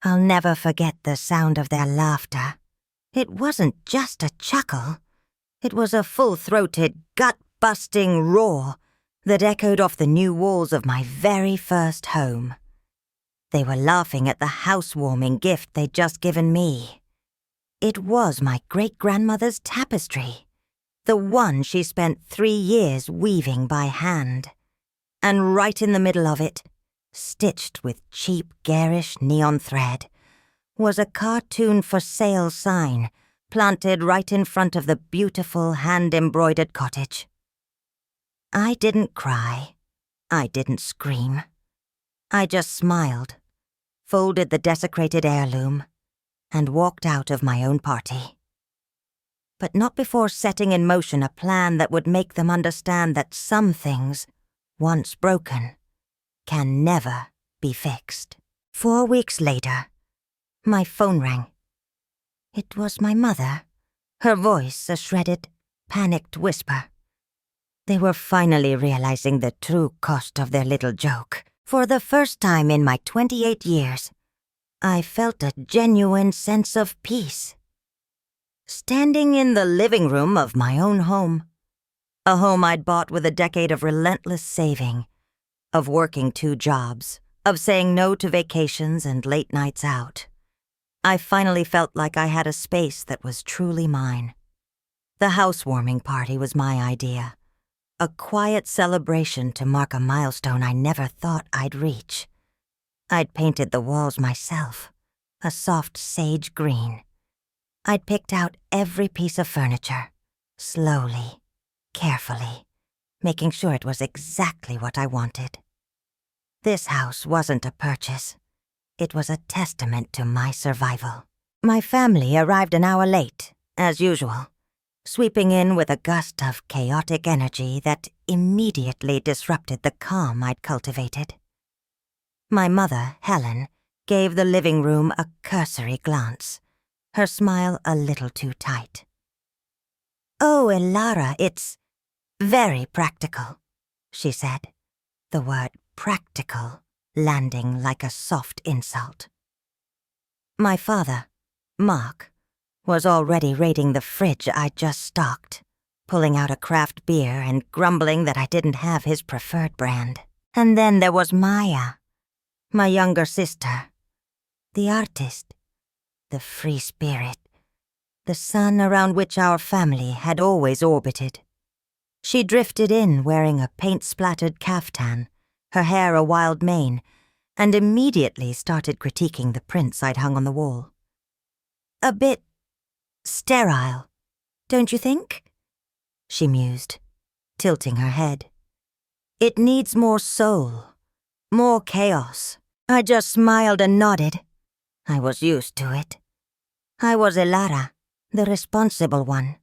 I'll never forget the sound of their laughter. It wasn't just a chuckle. It was a full-throated, gut-busting roar that echoed off the new walls of my very first home. They were laughing at the housewarming gift they'd just given me. It was my great-grandmother's tapestry, the one she spent 3 years weaving by hand. And right in the middle of it, stitched with cheap, garish neon thread, was a cartoon for sale sign planted right in front of the beautiful hand-embroidered cottage. I didn't cry. I didn't scream. I just smiled, folded the desecrated heirloom, and walked out of my own party. But not before setting in motion a plan that would make them understand that some things, once broken, can never be fixed. 4 weeks later, my phone rang. It was my mother, her voice a shredded, panicked whisper. They were finally realizing the true cost of their little joke. For the first time in my 28 years, I felt a genuine sense of peace. Standing in the living room of my own home, a home I'd bought with a decade of relentless saving, of working 2 jobs, of saying no to vacations and late nights out, I finally felt like I had a space that was truly mine. The housewarming party was my idea, a quiet celebration to mark a milestone I never thought I'd reach. I'd painted the walls myself, a soft sage green. I'd picked out every piece of furniture, slowly, carefully, making sure it was exactly what I wanted. This house wasn't a purchase. It was a testament to my survival. My family arrived an hour late, as usual, sweeping in with a gust of chaotic energy that immediately disrupted the calm I'd cultivated. My mother, Helen, gave the living room a cursory glance, her smile a little too tight. "Oh, Elara, it's very practical," she said, the word practical landing like a soft insult. My father, Mark, was already raiding the fridge I'd just stocked, pulling out a craft beer and grumbling that I didn't have his preferred brand. And then there was Maya, my younger sister, the artist, the free spirit, the sun around which our family had always orbited. She drifted in wearing a paint-splattered caftan, her hair a wild mane, and immediately started critiquing the prints I'd hung on the wall. "A bit sterile, don't you think?" she mused, tilting her head. "It needs more soul, more chaos." I just smiled and nodded. I was used to it. I was Elara, the responsible one,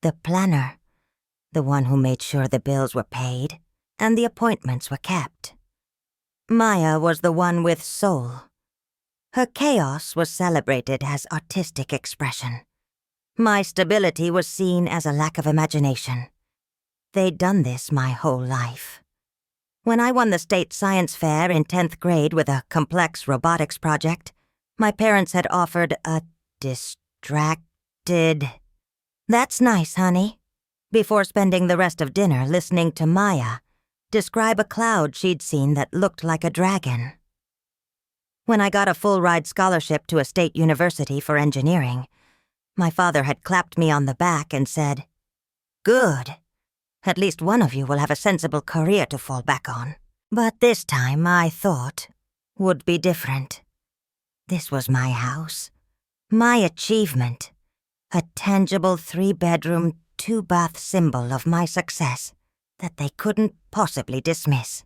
the planner, the one who made sure the bills were paid and the appointments were kept. Maya was the one with soul. Her chaos was celebrated as artistic expression. My stability was seen as a lack of imagination. They'd done this my whole life. When I won the state science fair in 10th grade with a complex robotics project, my parents had offered a distracted, "That's nice, honey," before spending the rest of dinner listening to Maya describe a cloud she'd seen that looked like a dragon. When I got a full-ride scholarship to a state university for engineering, my father had clapped me on the back and said, "Good. At least one of you will have a sensible career to fall back on." But this time, I thought, would be different. This was my house, my achievement, a tangible 3-bedroom, 2-bath symbol of my success that they couldn't possibly dismiss.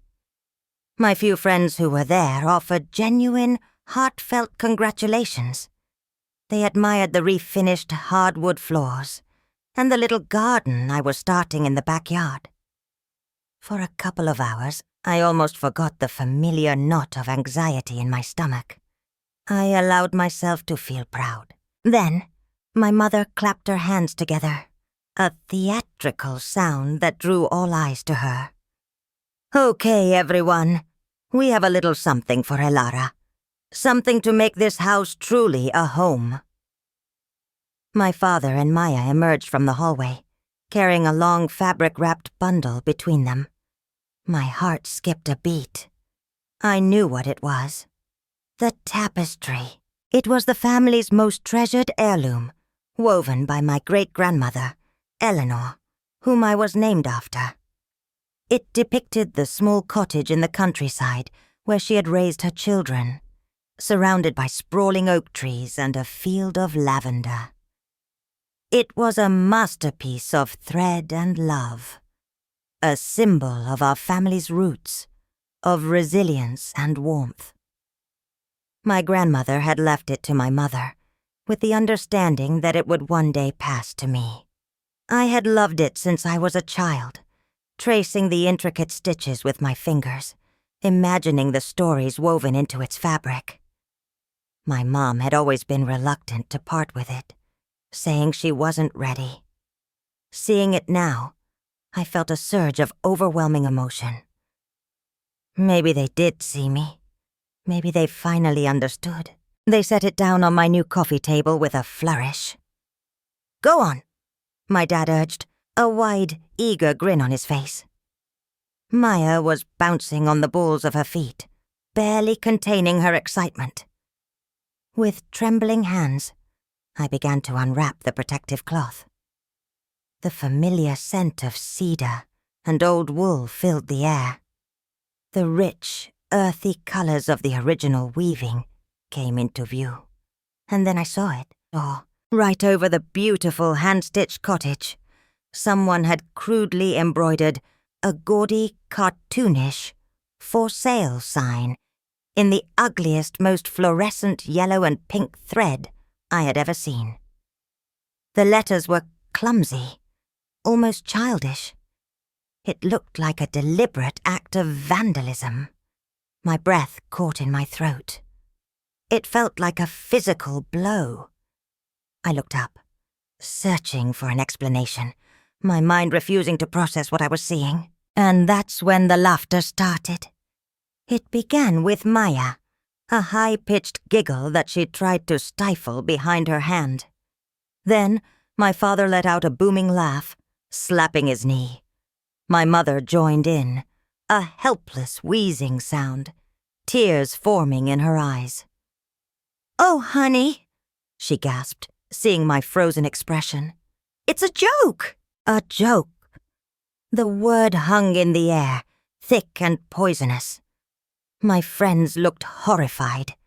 My few friends who were there offered genuine, heartfelt congratulations. They admired the refinished hardwood floors and the little garden I was starting in the backyard. For a couple of hours, I almost forgot the familiar knot of anxiety in my stomach. I allowed myself to feel proud. Then, my mother clapped her hands together, a theatrical sound that drew all eyes to her. "Okay, everyone, we have a little something for Elara. Something to make this house truly a home. My father and Maya emerged from the hallway, carrying a long fabric-wrapped bundle between them. My heart skipped a beat. I knew what it was. The tapestry. It was the family's most treasured heirloom, woven by my great-grandmother, Eleanor, whom I was named after. It depicted the small cottage in the countryside where she had raised her children, surrounded by sprawling oak trees and a field of lavender. It was a masterpiece of thread and love, a symbol of our family's roots, of resilience and warmth. My grandmother had left it to my mother, with the understanding that it would one day pass to me. I had loved it since I was a child, tracing the intricate stitches with my fingers, imagining the stories woven into its fabric. My mom had always been reluctant to part with it, saying she wasn't ready. Seeing it now, I felt a surge of overwhelming emotion. Maybe they did see me. Maybe they finally understood. They set it down on my new coffee table with a flourish. "Go on," my dad urged, a wide, eager grin on his face. Maya was bouncing on the balls of her feet, barely containing her excitement. With trembling hands, I began to unwrap the protective cloth. The familiar scent of cedar and old wool filled the air. The rich, earthy colors of the original weaving came into view. And then I saw it, right over the beautiful hand-stitched cottage. Someone had crudely embroidered a gaudy, cartoonish "For Sale" sign in the ugliest, most fluorescent yellow and pink thread I had ever seen. The letters were clumsy, almost childish. It looked like a deliberate act of vandalism. My breath caught in my throat. It felt like a physical blow. I looked up, searching for an explanation, my mind refusing to process what I was seeing. And that's when the laughter started. It began with Maya, a high-pitched giggle that she tried to stifle behind her hand. Then my father let out a booming laugh, slapping his knee. My mother joined in, a helpless wheezing sound, tears forming in her eyes. "Oh, honey," she gasped, seeing my frozen expression. "It's a joke!" A joke. The word hung in the air, thick and poisonous. My friends looked horrified,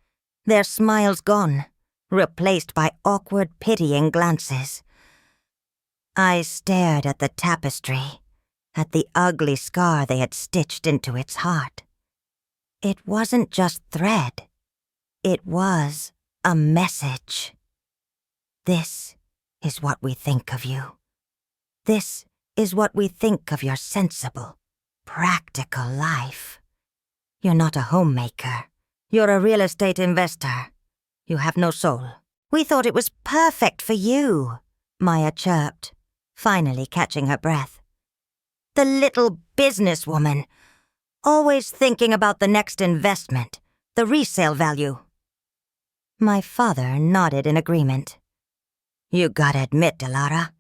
their smiles gone, replaced by awkward, pitying glances. I stared at the tapestry, at the ugly scar they had stitched into its heart. It wasn't just thread. It was a message. This is what we think of you. This is what we think of your sensible, practical life. You're not a homemaker. You're a real estate investor. You have no soul. We thought it was perfect for you, Maya chirped, finally catching her breath. The little businesswoman, always thinking about the next investment, the resale value. My father nodded in agreement. You gotta admit, Delara,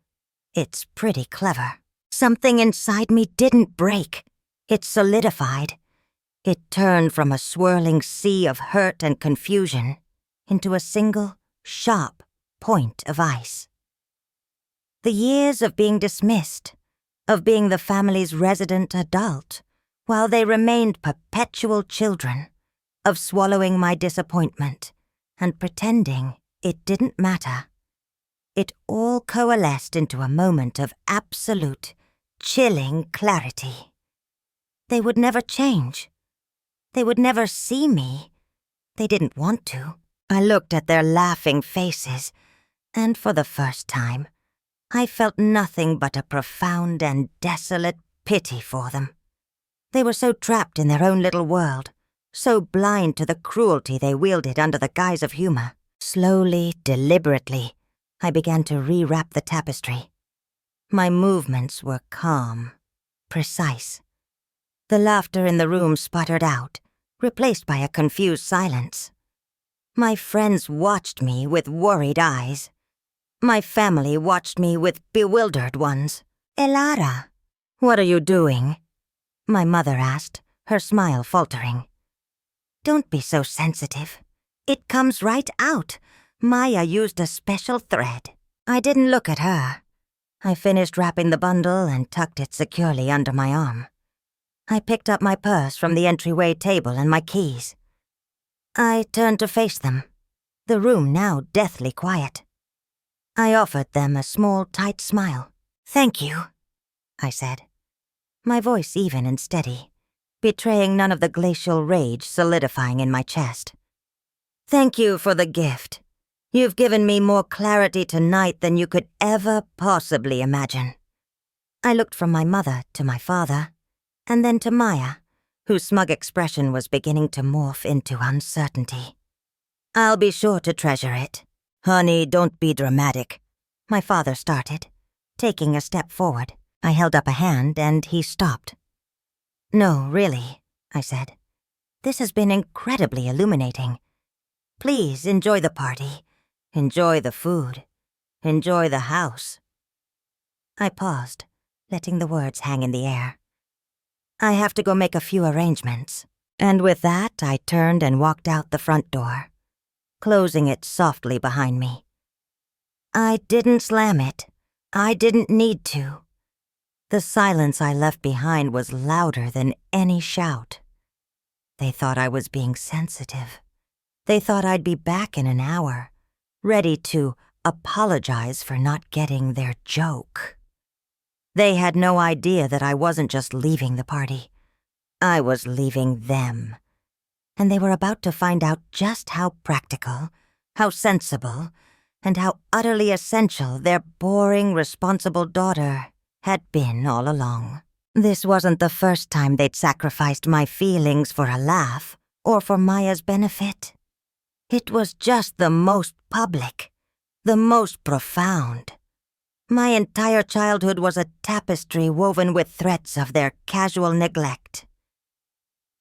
it's pretty clever. Something inside me didn't break. It solidified. It turned from a swirling sea of hurt and confusion into a single, sharp point of ice. The years of being dismissed, of being the family's resident adult, while they remained perpetual children, of swallowing my disappointment and pretending it didn't matter. It all coalesced into a moment of absolute, chilling clarity. They would never change. They would never see me. They didn't want to. I looked at their laughing faces, and for the first time, I felt nothing but a profound and desolate pity for them. They were so trapped in their own little world, so blind to the cruelty they wielded under the guise of humor. Slowly, deliberately, I began to rewrap the tapestry. My movements were calm, precise. The laughter in the room sputtered out, replaced by a confused silence. My friends watched me with worried eyes. My family watched me with bewildered ones. "Elara, what are you doing?" my mother asked, her smile faltering. "Don't be so sensitive. It comes right out. Maya used a special thread." I didn't look at her. I finished wrapping the bundle and tucked it securely under my arm. I picked up my purse from the entryway table and my keys. I turned to face them, the room now deathly quiet. I offered them a small, tight smile. "Thank you," I said, my voice even and steady, betraying none of the glacial rage solidifying in my chest. "Thank you for the gift. You've given me more clarity tonight than you could ever possibly imagine." I looked from my mother to my father, and then to Maya, whose smug expression was beginning to morph into uncertainty. "I'll be sure to treasure it." "Honey, don't be dramatic," my father started, taking a step forward. I held up a hand and he stopped. "No, really," I said. "This has been incredibly illuminating. Please enjoy the party. Enjoy the food. Enjoy the house." I paused, letting the words hang in the air. "I have to go make a few arrangements." And with that, I turned and walked out the front door, closing it softly behind me. I didn't slam it. I didn't need to. The silence I left behind was louder than any shout. They thought I was being sensitive. They thought I'd be back in an hour, ready to apologize for not getting their joke. They had no idea that I wasn't just leaving the party. I was leaving them. And they were about to find out just how practical, how sensible, and how utterly essential their boring, responsible daughter had been all along. This wasn't the first time they'd sacrificed my feelings for a laugh or for Maya's benefit. It was just the most public, the most profound. My entire childhood was a tapestry woven with threads of their casual neglect.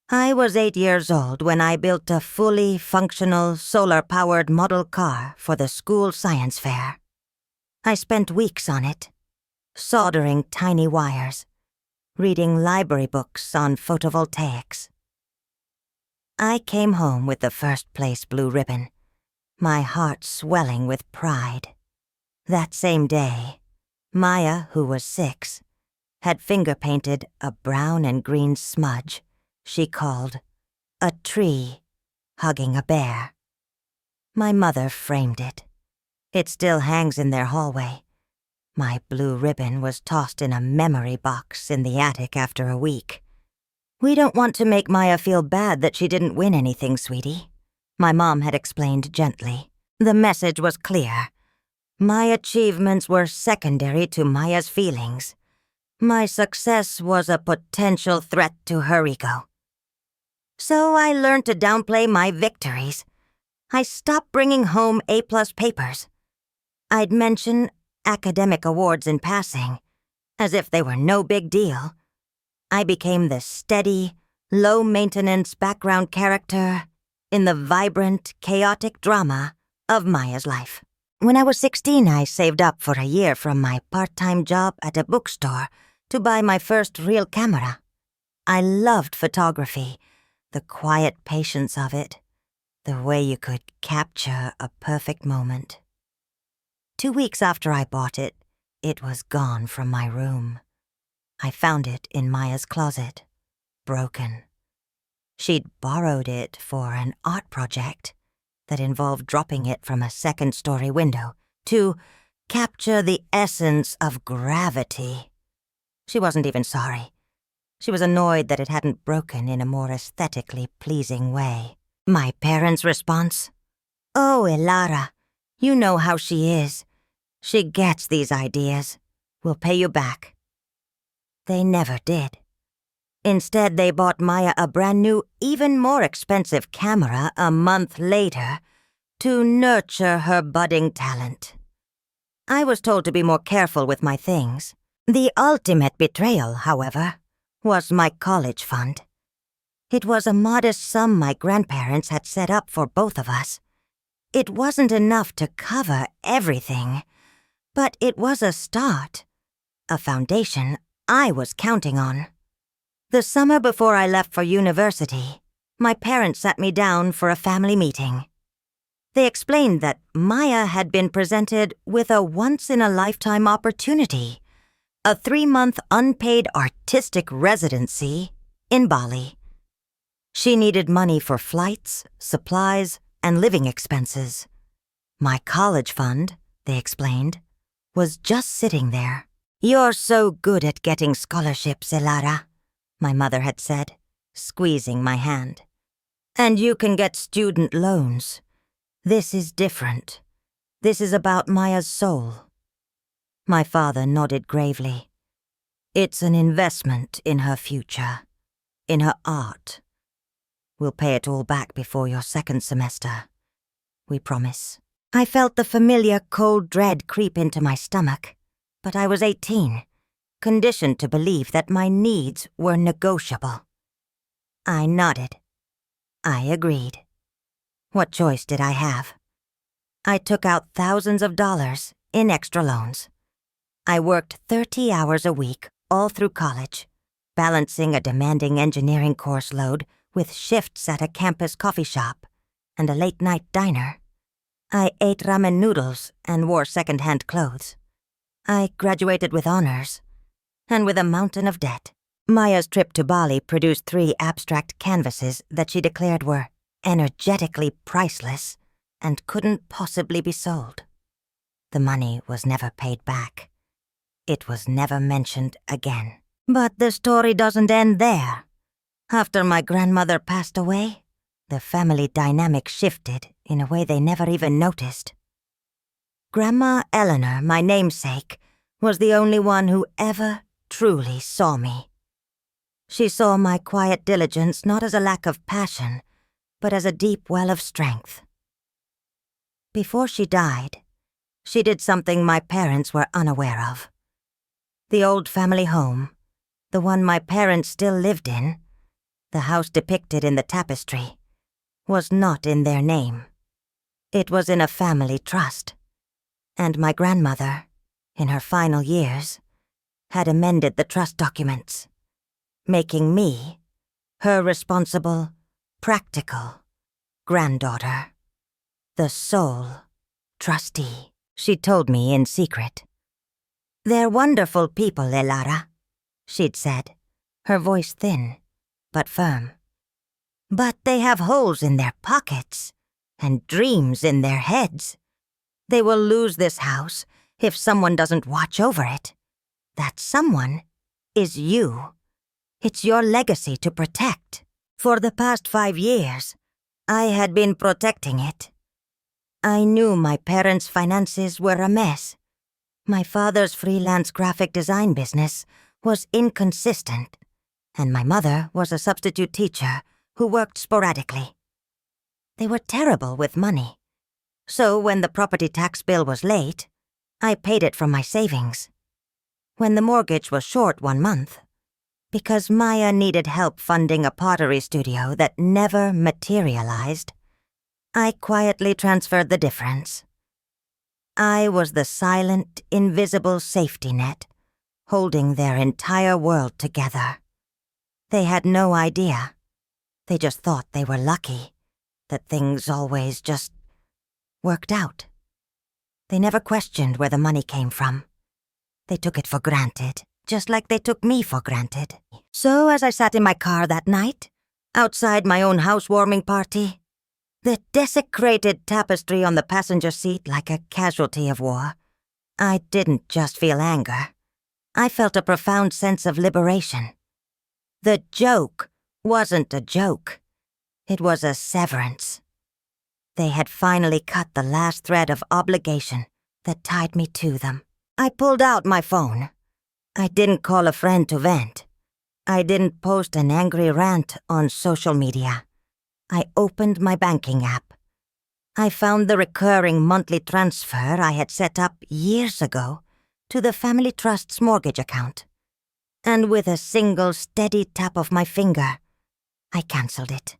I was 8 years old when I built a fully functional, solar-powered model car for the school science fair. I spent weeks on it, soldering tiny wires, reading library books on photovoltaics. I came home with the first-place blue ribbon, my heart swelling with pride. That same day, Maya, who was 6, had finger-painted a brown and green smudge she called a tree hugging a bear. My mother framed it. It still hangs in their hallway. My blue ribbon was tossed in a memory box in the attic after a week. "We don't want to make Maya feel bad that she didn't win anything, sweetie," my mom had explained gently. The message was clear. My achievements were secondary to Maya's feelings. My success was a potential threat to her ego. So I learned to downplay my victories. I stopped bringing home A+ papers. I'd mention academic awards in passing, as if they were no big deal. I became the steady, low-maintenance background character in the vibrant, chaotic drama of Maya's life. When I was 16, I saved up for a year from my part-time job at a bookstore to buy my first real camera. I loved photography, the quiet patience of it, the way you could capture a perfect moment. 2 weeks after I bought it, it was gone from my room. I found it in Maya's closet, broken. She'd borrowed it for an art project that involved dropping it from a second-story window to capture the essence of gravity. She wasn't even sorry. She was annoyed that it hadn't broken in a more aesthetically pleasing way. My parents' response? "Oh, Elara, you know how she is. She gets these ideas. We'll pay you back." They never did. Instead, they bought Maya a brand new, even more expensive camera a month later to nurture her budding talent. I was told to be more careful with my things. The ultimate betrayal, however, was my college fund. It was a modest sum my grandparents had set up for both of us, It wasn't enough to cover everything, but it was a start, a foundation I was counting on. The summer before I left for university, my parents sat me down for a family meeting. They explained that Maya had been presented with a once-in-a-lifetime opportunity, a 3-month unpaid artistic residency in Bali. She needed money for flights, supplies, and living expenses. My college fund, they explained, was just sitting there. "You're so good at getting scholarships, Elara," my mother had said, squeezing my hand. "And you can get student loans. This is different. This is about Maya's soul." My father nodded gravely. "It's an investment in her future, in her art. We'll pay it all back before your second semester. We promise." I felt the familiar cold dread creep into my stomach, but I was 18, conditioned to believe that my needs were negotiable. I nodded. I agreed. What choice did I have? I took out thousands of dollars in extra loans. I worked 30 hours a week all through college, balancing a demanding engineering course load with shifts at a campus coffee shop and a late-night diner. I ate ramen noodles and wore second-hand clothes. I graduated with honors, and with a mountain of debt. Maya's trip to Bali produced 3 abstract canvases that she declared were energetically priceless and couldn't possibly be sold. The money was never paid back. It was never mentioned again. But the story doesn't end there. After my grandmother passed away, the family dynamic shifted in a way they never even noticed. Grandma Eleanor, my namesake, was the only one who ever truly saw me. She saw my quiet diligence not as a lack of passion, but as a deep well of strength. Before she died, she did something my parents were unaware of. The old family home, the one my parents still lived in, the house depicted in the tapestry, was not in their name. It was in a family trust, and my grandmother, in her final years, had amended the trust documents, making me her responsible, practical granddaughter, the sole trustee. She told me in secret. "They're wonderful people, Elara," she'd said, her voice thin but firm. "But they have holes in their pockets and dreams in their heads. They will lose this house if someone doesn't watch over it. That someone is you. It's your legacy to protect. For the past 5 years, I had been protecting it. I knew my parents' finances were a mess. My father's freelance graphic design business was inconsistent, and my mother was a substitute teacher who worked sporadically. They were terrible with money, so when the property tax bill was late, I paid it from my savings. When the mortgage was short 1 month, because Maya needed help funding a pottery studio that never materialized, I quietly transferred the difference. I was the silent, invisible safety net, holding their entire world together. They had no idea. They just thought they were lucky, that things always just worked out. They never questioned where the money came from. They took it for granted, just like they took me for granted. So as I sat in my car that night, outside my own housewarming party, the desecrated tapestry on the passenger seat like a casualty of war, I didn't just feel anger. I felt a profound sense of liberation. The joke wasn't a joke. It was a severance. They had finally cut the last thread of obligation that tied me to them. I pulled out my phone. I didn't call a friend to vent. I didn't post an angry rant on social media. I opened my banking app. I found the recurring monthly transfer I had set up years ago to the family trust's mortgage account. And with a single steady tap of my finger, I canceled it.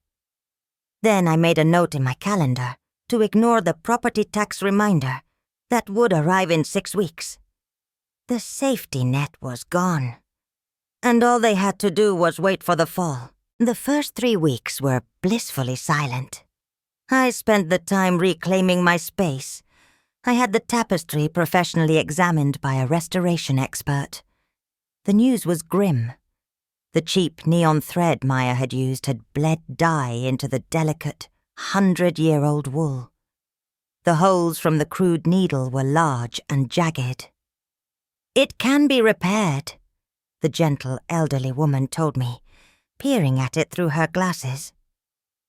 Then I made a note in my calendar to ignore the property tax reminder that would arrive in 6 weeks. The safety net was gone, and all they had to do was wait for the fall. The first 3 weeks were blissfully silent. I spent the time reclaiming my space. I had the tapestry professionally examined by a restoration expert. The news was grim. The cheap neon thread Maya had used had bled dye into the delicate, 100-year-old wool. The holes from the crude needle were large and jagged. "It can be repaired," the gentle elderly woman told me, peering at it through her glasses.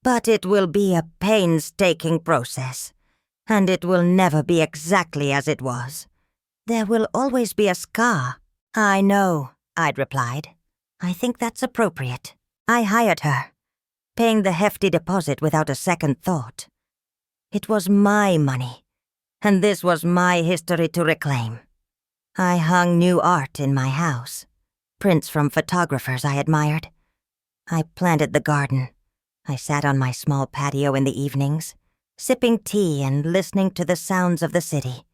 "But it will be a painstaking process, and it will never be exactly as it was. There will always be a scar." "I know," I'd replied. "I think that's appropriate." I hired her, paying the hefty deposit without a second thought. It was my money, and this was my history to reclaim. I hung new art in my house, prints from photographers I admired. I planted the garden. I sat on my small patio in the evenings, sipping tea and listening to the sounds of the city,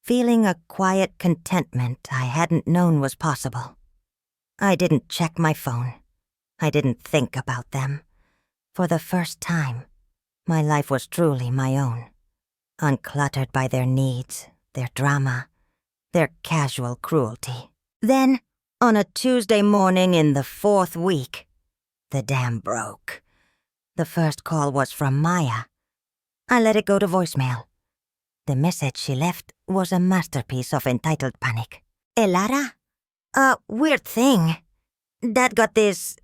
feeling a quiet contentment I hadn't known was possible. I didn't check my phone. I didn't think about them. For the first time, my life was truly my own, uncluttered by their needs, their drama, their casual cruelty. Then, on a Tuesday morning in the 4th week, the dam broke. The first call was from Maya. I let it go to voicemail. The message she left was a masterpiece of entitled panic. "Elara? Weird thing. Dad got this,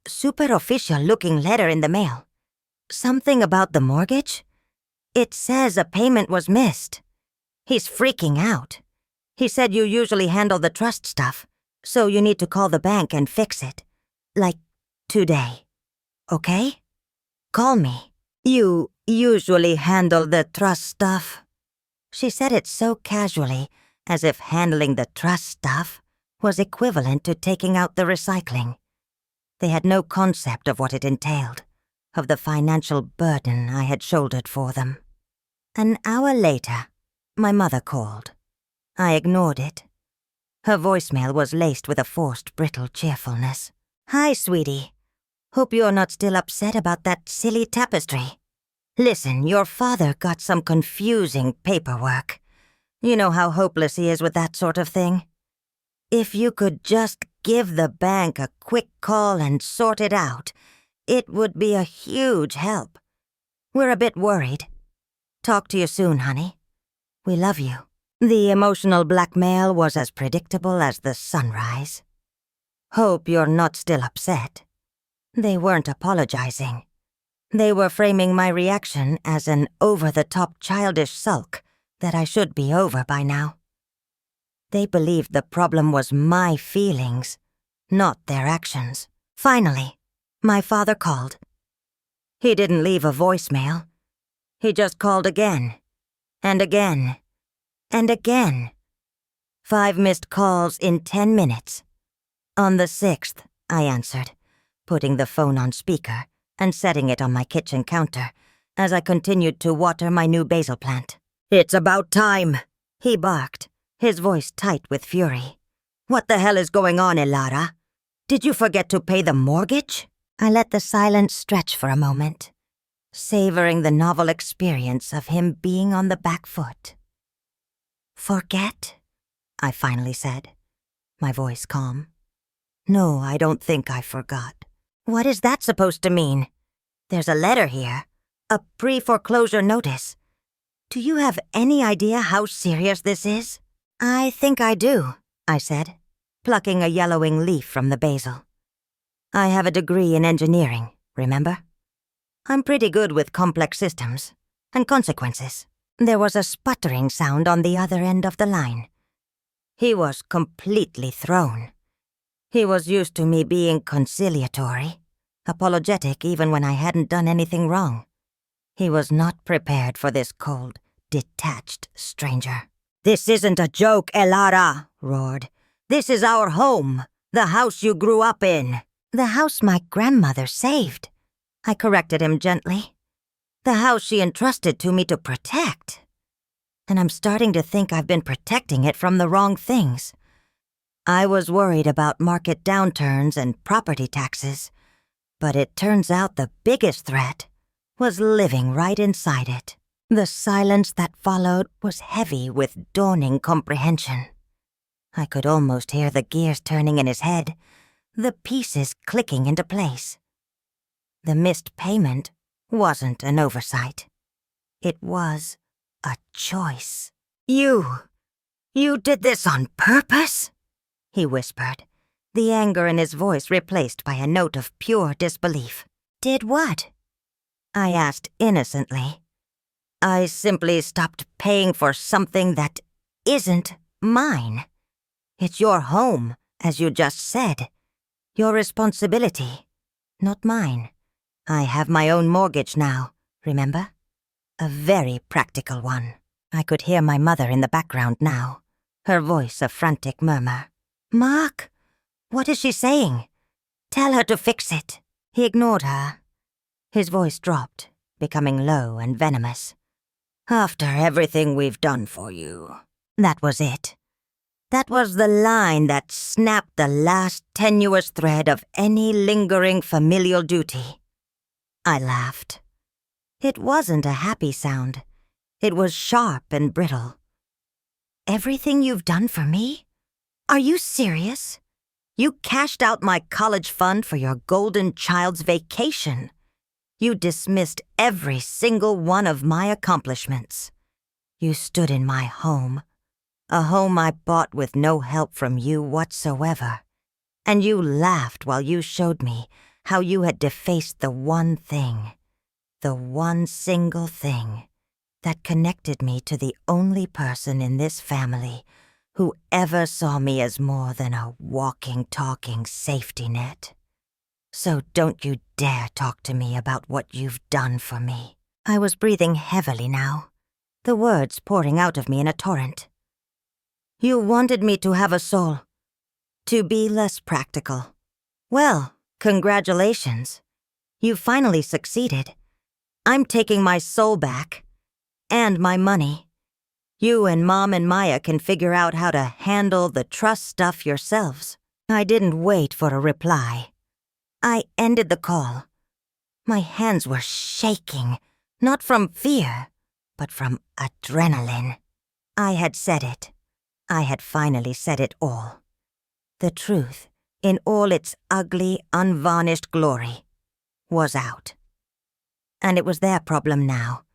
super official-looking letter in the mail. Something about the mortgage? It says a payment was missed. He's freaking out. He said you usually handle the trust stuff, so you need to call the bank and fix it. Today. Okay? Call me. You usually handle the trust stuff." She said it so casually, as if handling the trust stuff was equivalent to taking out the recycling. They had no concept of what it entailed, of the financial burden I had shouldered for them. An hour later, my mother called. I ignored it. Her voicemail was laced with a forced, brittle cheerfulness. "Hi, sweetie. Hope you're not still upset about that silly tapestry. Listen, your father got some confusing paperwork. You know how hopeless he is with that sort of thing. If you could just give the bank a quick call and sort it out, it would be a huge help. We're a bit worried. Talk to you soon, honey. We love you." The emotional blackmail was as predictable as the sunrise. "Hope you're not still upset." They weren't apologizing. They were framing my reaction as an over-the-top childish sulk that I should be over by now. They believed the problem was my feelings, not their actions. Finally, my father called. He didn't leave a voicemail. He just called again, and again, and again. 5 missed calls in 10 minutes. On the 6th, I answered, putting the phone on speaker and setting it on my kitchen counter as I continued to water my new basil plant. "It's about time," he barked, his voice tight with fury. "What the hell is going on, Elara? Did you forget to pay the mortgage?" I let the silence stretch for a moment, savoring the novel experience of him being on the back foot. "Forget?" I finally said, my voice calm. "No, I don't think I forgot." "What is that supposed to mean? There's a letter here, a pre-foreclosure notice. Do you have any idea how serious this is?" "I think I do," I said, plucking a yellowing leaf from the basil. "I have a degree in engineering, remember? I'm pretty good with complex systems and consequences." There was a sputtering sound on the other end of the line. He was completely thrown. He was used to me being conciliatory, apologetic even when I hadn't done anything wrong. He was not prepared for this cold, detached stranger. "This isn't a joke, Elara," roared. "This is our home, the house you grew up in." "The house my grandmother saved," I corrected him gently. The house she entrusted to me to protect. And I'm starting to think I've been protecting it from the wrong things. I was worried about market downturns and property taxes, but it turns out the biggest threat was living right inside it. The silence that followed was heavy with dawning comprehension. I could almost hear the gears turning in his head, the pieces clicking into place. The missed payment wasn't an oversight. It was a choice. You did this on purpose?" he whispered, the anger in his voice replaced by a note of pure disbelief. "Did what?" I asked innocently. "I simply stopped paying for something that isn't mine. It's your home, as you just said. Your responsibility, not mine. I have my own mortgage now, remember? A very practical one." I could hear my mother in the background now, her voice a frantic murmur. "Mark, what is she saying? Tell her to fix it." He ignored her. His voice dropped, becoming low and venomous. "After everything we've done for you." That was it. That was the line that snapped the last tenuous thread of any lingering familial duty. I laughed. It wasn't a happy sound. It was sharp and brittle. "Everything you've done for me? Are you serious? You cashed out my college fund for your golden child's vacation. You dismissed every single one of my accomplishments. You stood in my home, a home I bought with no help from you whatsoever, and you laughed while you showed me how you had defaced the one thing, the one single thing that connected me to the only person in this family who ever saw me as more than a walking, talking safety net. So don't you dare talk to me about what you've done for me." I was breathing heavily now, the words pouring out of me in a torrent. "You wanted me to have a soul, to be less practical. Well, congratulations. You finally succeeded. I'm taking my soul back, and my money. You and Mom and Maya can figure out how to handle the trust stuff yourselves." I didn't wait for a reply. I ended the call. My hands were shaking, not from fear, but from adrenaline. I had said it. I had finally said it all. The truth, in all its ugly, unvarnished glory, was out. And it was their problem now.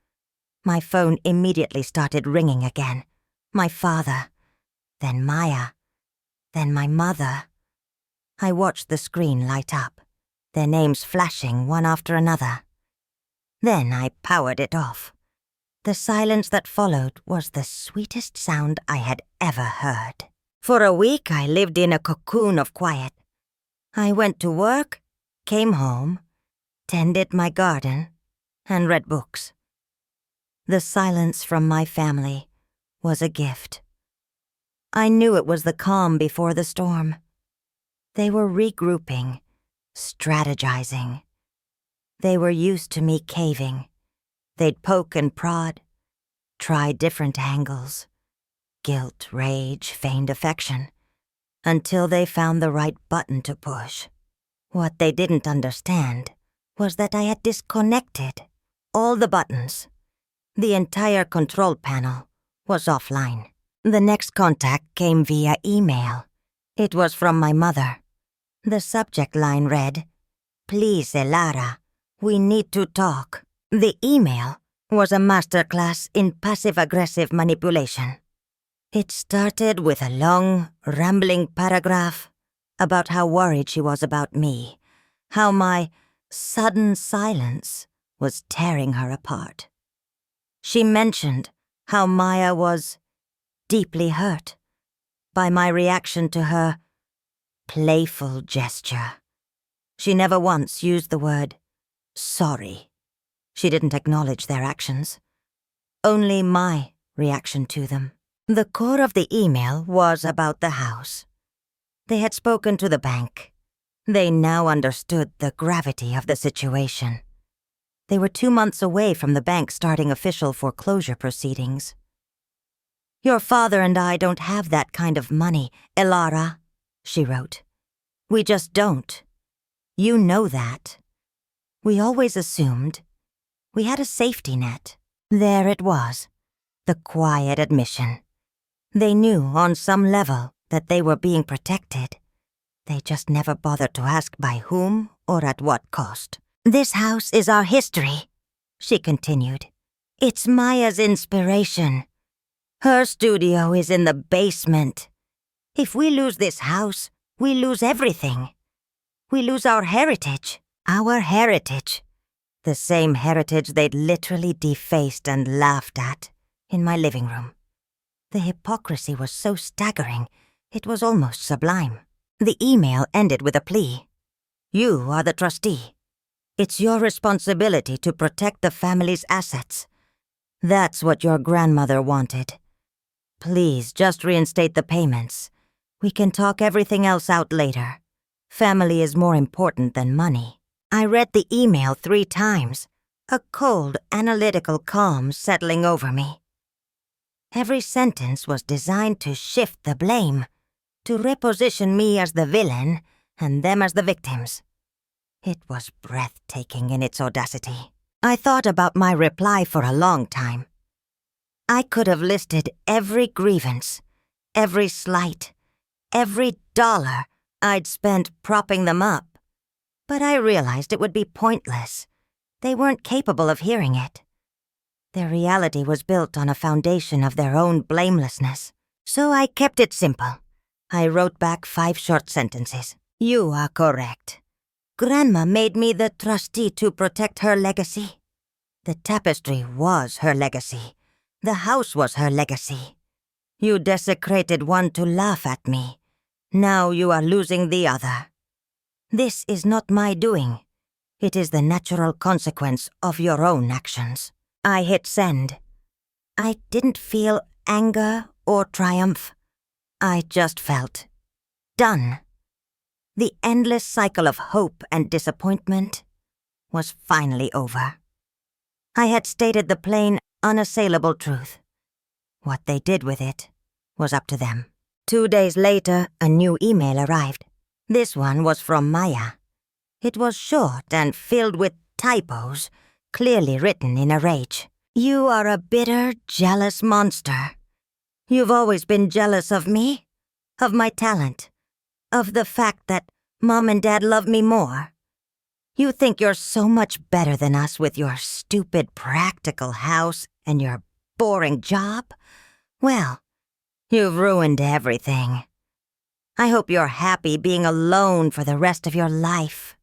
My phone immediately started ringing again. My father, then Maya, then my mother. I watched the screen light up, their names flashing one after another. Then I powered it off. The silence that followed was the sweetest sound I had ever heard. For a week I lived in a cocoon of quiet. I went to work, came home, tended my garden, and read books. The silence from my family was a gift. I knew it was the calm before the storm. They were regrouping, strategizing. They were used to me caving. They'd poke and prod, try different angles, guilt, rage, feigned affection, until they found the right button to push. What they didn't understand was that I had disconnected all the buttons. The entire control panel was offline. The next contact came via email. It was from my mother. The subject line read, "Please, Elara, we need to talk." The email was a masterclass in passive-aggressive manipulation. It started with a long, rambling paragraph about how worried she was about me, how my sudden silence was tearing her apart. She mentioned how Maya was deeply hurt by my reaction to her playful gesture. She never once used the word sorry. She didn't acknowledge their actions, only my reaction to them. The core of the email was about the house. They had spoken to the bank. They now understood the gravity of the situation. They were 2 months away from the bank starting official foreclosure proceedings. "Your father and I don't have that kind of money, Elara," she wrote. "We just don't. You know that. We always assumed we had a safety net." There it was, the quiet admission. They knew on some level that they were being protected. They just never bothered to ask by whom or at what cost. "This house is our history," she continued. "It's Maya's inspiration. Her studio is in the basement. If we lose this house, we lose everything. We lose our heritage. Our heritage. The same heritage they'd literally defaced and laughed at in my living room. The hypocrisy was so staggering, it was almost sublime. The email ended with a plea. "You are the trustee. It's your responsibility to protect the family's assets. That's what your grandmother wanted. Please just reinstate the payments. We can talk everything else out later. Family is more important than money." I read the email 3 times, a cold, analytical calm settling over me. Every sentence was designed to shift the blame, to reposition me as the villain and them as the victims. It was breathtaking in its audacity. I thought about my reply for a long time. I could have listed every grievance, every slight, every dollar I'd spent propping them up. But I realized it would be pointless. They weren't capable of hearing it. Their reality was built on a foundation of their own blamelessness. So I kept it simple. I wrote back 5 short sentences. "You are correct. Grandma made me the trustee to protect her legacy. The tapestry was her legacy. The house was her legacy. You desecrated one to laugh at me. Now you are losing the other. This is not my doing. It is the natural consequence of your own actions." I hit send. I didn't feel anger or triumph. I just felt done. The endless cycle of hope and disappointment was finally over. I had stated the plain, unassailable truth. What they did with it was up to them. 2 days later, a new email arrived. This one was from Maya. It was short and filled with typos, clearly written in a rage. "You are a bitter, jealous monster. You've always been jealous of me, of my talent, of the fact that Mom and Dad love me more. You think you're so much better than us with your stupid practical house and your boring job? Well, you've ruined everything. I hope you're happy being alone for the rest of your life.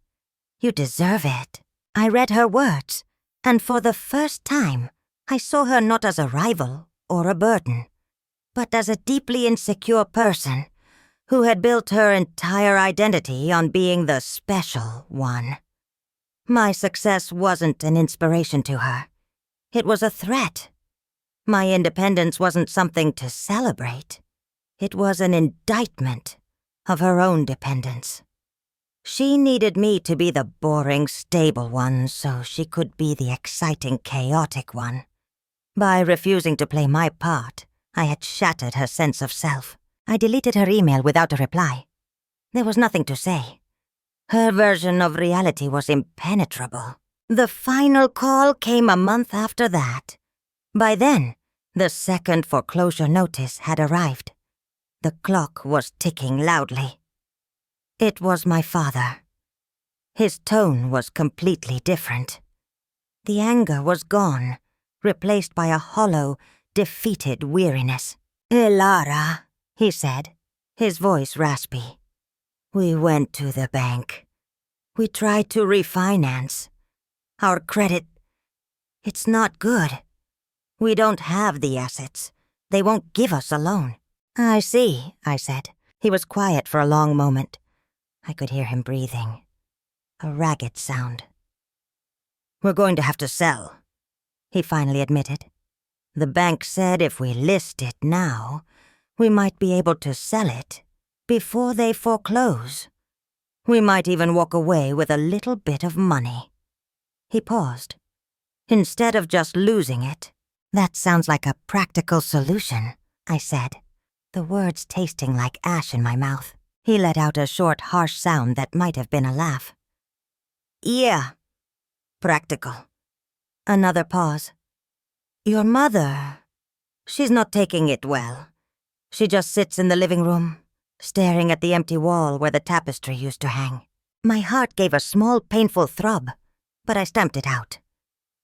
You deserve it." I read her words, and for the first time, I saw her not as a rival or a burden, but as a deeply insecure person who had built her entire identity on being the special one. My success wasn't an inspiration to her. It was a threat. My independence wasn't something to celebrate. It was an indictment of her own dependence. She needed me to be the boring, stable one so she could be the exciting, chaotic one. By refusing to play my part, I had shattered her sense of self. I deleted her email without a reply. There was nothing to say. Her version of reality was impenetrable. The final call came a month after that. By then, the second foreclosure notice had arrived. The clock was ticking loudly. It was my father. His tone was completely different. The anger was gone, replaced by a hollow, defeated weariness. "Elara," he said, his voice raspy. "We went to the bank. We tried to refinance. Our credit, it's not good. We don't have the assets. They won't give us a loan." "I see," I said. He was quiet for a long moment. I could hear him breathing. A ragged sound. "We're going to have to sell," he finally admitted. "The bank said if we list it now, we might be able to sell it before they foreclose. We might even walk away with a little bit of money." He paused, instead of just losing it. That sounds like a practical solution, I said, the words tasting like ash in my mouth. He let out a short, harsh sound that might have been a laugh. Yeah, practical. Another pause. Your mother, she's not taking it well. She just sits in the living room, staring at the empty wall where the tapestry used to hang. My heart gave a small, painful throb, but I stamped it out.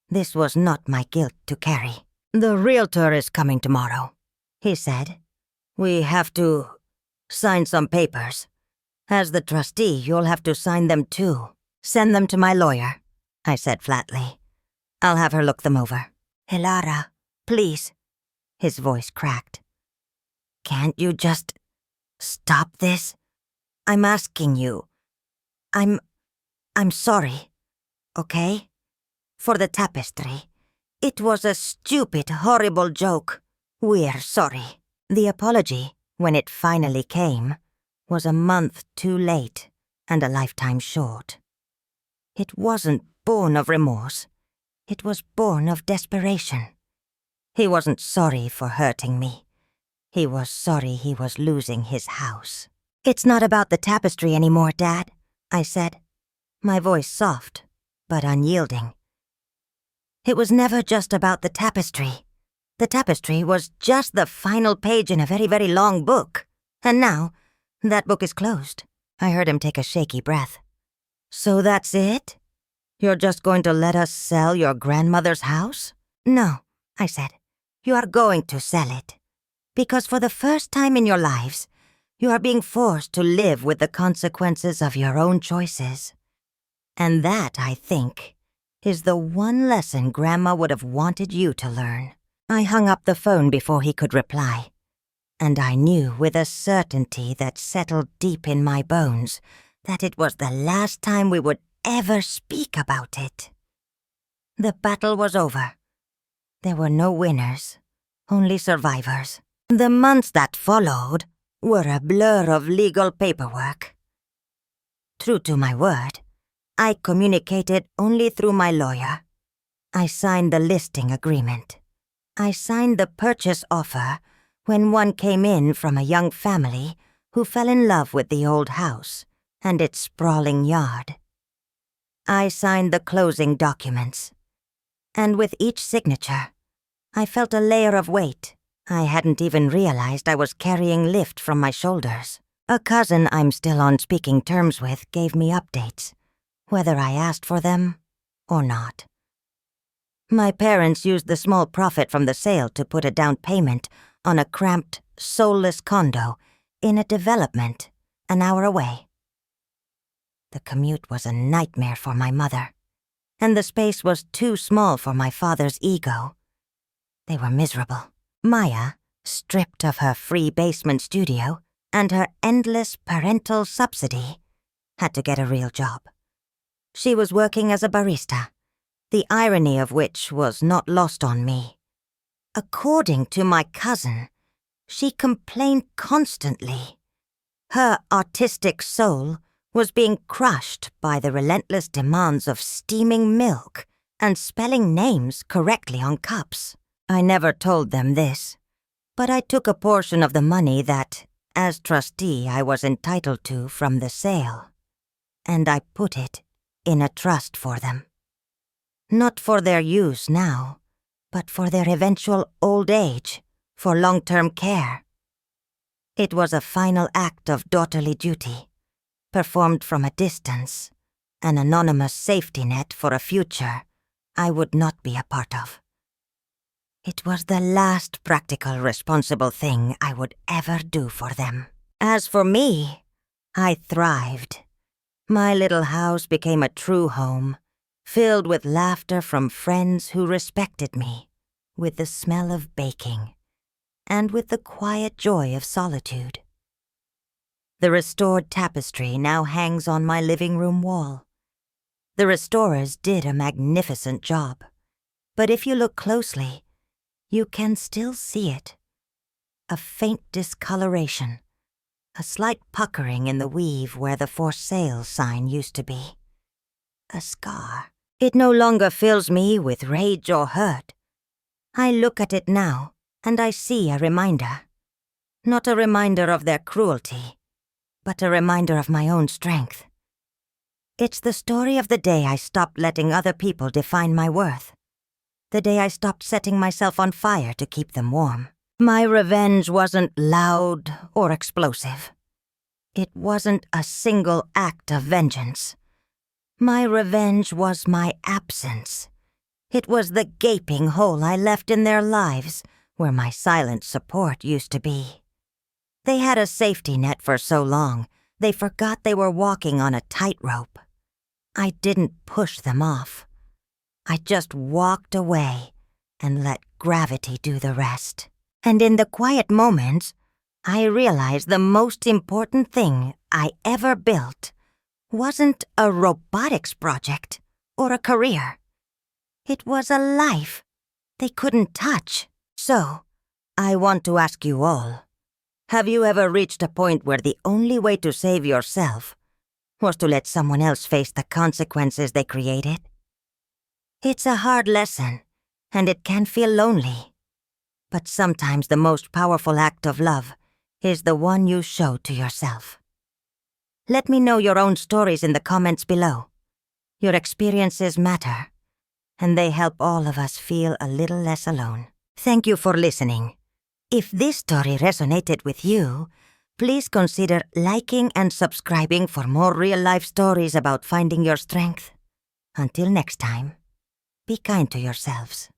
This was not my guilt to carry. The realtor is coming tomorrow, he said. We have to sign some papers. As the trustee, you'll have to sign them too. Send them to my lawyer, I said flatly. I'll have her look them over. Elara, please. His voice cracked. Can't you just stop this? I'm asking you. I'm sorry, okay? For the tapestry. It was a stupid, horrible joke. We're sorry. The apology, when it finally came, was a month too late and a lifetime short. It wasn't born of remorse. It was born of desperation. He wasn't sorry for hurting me. He was sorry he was losing his house. It's not about the tapestry anymore, Dad, I said, my voice soft but unyielding. It was never just about the tapestry. The tapestry was just the final page in a very, very long book. And now, that book is closed. I heard him take a shaky breath. So that's it? You're just going to let us sell your grandmother's house? No, I said. You are going to sell it. Because for the first time in your lives, you are being forced to live with the consequences of your own choices. And that, I think, is the one lesson Grandma would have wanted you to learn. I hung up the phone before he could reply, and I knew with a certainty that settled deep in my bones that it was the last time we would ever speak about it. The battle was over. There were no winners, only survivors. The months that followed were a blur of legal paperwork. True to my word, I communicated only through my lawyer. I signed the listing agreement. I signed the purchase offer when one came in from a young family who fell in love with the old house and its sprawling yard. I signed the closing documents, and with each signature, I felt a layer of weight I hadn't even realized I was carrying lift from my shoulders. A cousin I'm still on speaking terms with gave me updates, whether I asked for them or not. My parents used the small profit from the sale to put a down payment on a cramped, soulless condo in a development an hour away. The commute was a nightmare for my mother, and the space was too small for my father's ego. They were miserable. Maya, stripped of her free basement studio and her endless parental subsidy, had to get a real job. She was working as a barista, the irony of which was not lost on me. According to my cousin, she complained constantly. Her artistic soul was being crushed by the relentless demands of steaming milk and spelling names correctly on cups. I never told them this, but I took a portion of the money that, as trustee, I was entitled to from the sale, and I put it in a trust for them. Not for their use now, but for their eventual old age, for long-term care. It was a final act of daughterly duty, performed from a distance, an anonymous safety net for a future I would not be a part of. It was the last practical, responsible thing I would ever do for them. As for me, I thrived. My little house became a true home, filled with laughter from friends who respected me, with the smell of baking, and with the quiet joy of solitude. The restored tapestry now hangs on my living room wall. The restorers did a magnificent job, but if you look closely, you can still see it. A faint discoloration, a slight puckering in the weave where the for sale sign used to be. A scar. It no longer fills me with rage or hurt. I look at it now, and I see a reminder. Not a reminder of their cruelty, but a reminder of my own strength. It's the story of the day I stopped letting other people define my worth. The day I stopped setting myself on fire to keep them warm. My revenge wasn't loud or explosive. It wasn't a single act of vengeance. My revenge was my absence. It was the gaping hole I left in their lives where my silent support used to be. They had a safety net for so long, they forgot they were walking on a tightrope. I didn't push them off. I just walked away and let gravity do the rest. And in the quiet moments, I realized the most important thing I ever built wasn't a robotics project or a career. It was a life they couldn't touch. So, I want to ask you all, have you ever reached a point where the only way to save yourself was to let someone else face the consequences they created? It's a hard lesson, and it can feel lonely. But sometimes the most powerful act of love is the one you show to yourself. Let me know your own stories in the comments below. Your experiences matter, and they help all of us feel a little less alone. Thank you for listening. If this story resonated with you, please consider liking and subscribing for more real-life stories about finding your strength. Until next time, be kind to yourselves.